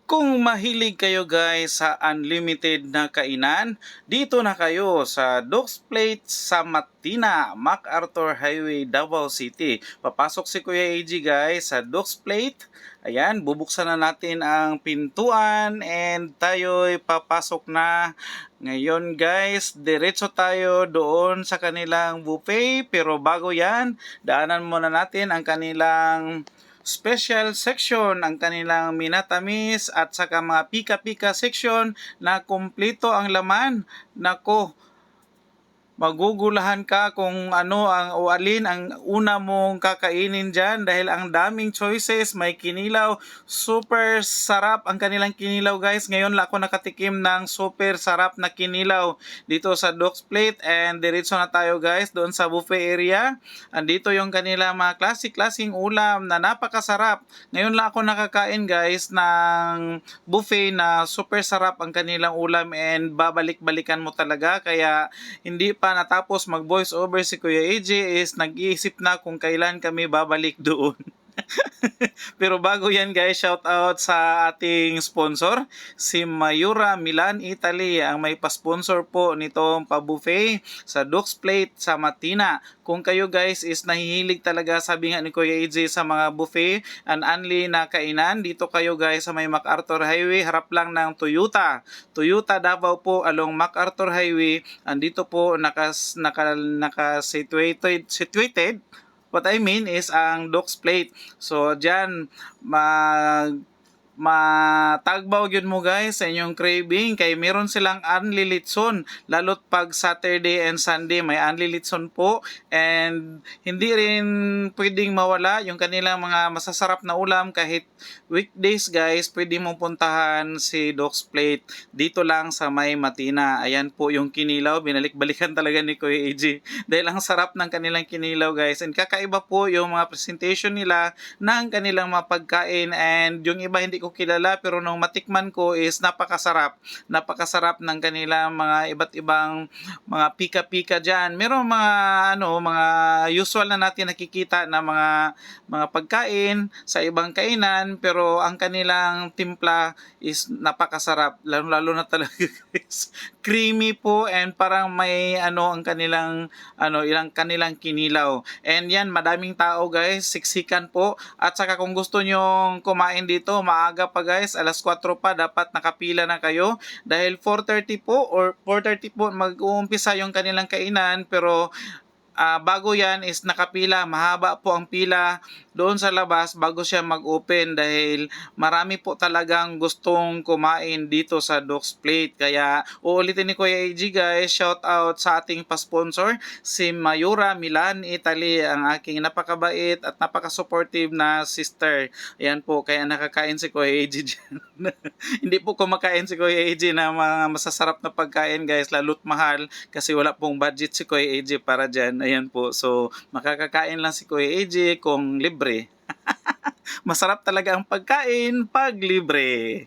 Kung mahilig kayo guys sa unlimited na kainan, dito na kayo sa Duke's Plate sa Matina, MacArthur Highway, Davao City. Papasok si Kuya AG guys sa Duke's Plate. Ayan, bubuksan na natin ang pintuan and tayo'y papasok na. Ngayon guys, diretso tayo doon sa kanilang buffet. Pero bago yan, daanan muna natin ang kanilang special section, ang kanilang minatamis at saka mga pika-pika section na kumpleto ang laman. Nako, magugulahan ka kung ano ang o alin ang una mong kakainin dyan dahil ang daming choices, may kinilaw, super sarap ang kanilang kinilaw guys. Ngayon lang ako nakatikim ng super sarap na kinilaw dito sa Duke's Plate and diretso na tayo guys doon sa buffet area. Andito yung kanilang mga klaseng ulam na napakasarap. Ngayon lang ako nakakain guys ng buffet na super sarap ang kanilang ulam and babalik-balikan mo talaga, kaya hindi pa natapos mag voice over si Kuya AJ is nag-iisip na kung kailan kami babalik doon. Pero bago yan guys, shout out sa ating sponsor, si Mayura Milan Italy, ang may pa-sponsor po nitong pa-buffet sa Duke's Plate sa Matina. Kung kayo guys is nahihilig talaga, sabi nga ni Kuya AJ, sa mga buffet and only na kainan, dito kayo guys sa may MacArthur Highway, harap lang ng Toyota Davao po along MacArthur Highway. Andito po situated. What I mean is ang Duke's Plate. So diyan matagbaw yun mo guys sa inyong craving, kay meron silang unlilitson lalo't pag Saturday and Sunday may unlilitson po, and hindi rin pwedeng mawala yung kanilang mga masasarap na ulam kahit weekdays guys. Pwede mong puntahan si Duke's Plate dito lang sa may Matina. Ayan po yung kinilaw, binalik-balikan talaga ni Kuya AJ dahil ang sarap ng kanilang kinilaw guys, and kakaiba po yung mga presentation nila ng kanilang mga pagkain, and yung iba hindi ko kilala pero nung matikman ko is napakasarap ng kanilang mga iba't ibang mga pika-pika diyan. Merong mga usual na natin nakikita na mga pagkain sa ibang kainan, pero ang kanilang timpla is napakasarap, lalo na talaga guys. Creamy po and parang may ang kanilang ilang kanilang kinilaw. And yan, madaming tao guys, siksikan po. At saka kung gusto nyo kumain dito, maaga pa guys, alas 4 pa dapat nakapila na kayo dahil 4:30 po mag-uumpisa yung kanilang kainan, pero bago yan is nakapila, mahaba po ang pila doon sa labas bago siya mag-open dahil marami po talagang gustong kumain dito sa Duke's Plate. Kaya uulitin ni Kuya AG guys, shout out sa ating pa-sponsor, si Mayura Milan Italy, ang aking napakabait at napaka-supportive na sister. Ayan po, kaya nakakain si Kuya AG dyan. Hindi po kumakain si Kuya AG na mga masasarap na pagkain guys, lalo't mahal kasi wala pong budget si Kuya AG para dyan. Ayan po, so makakakain lang si Kuya AJ kung libre. Masarap talaga ang pagkain pag libre.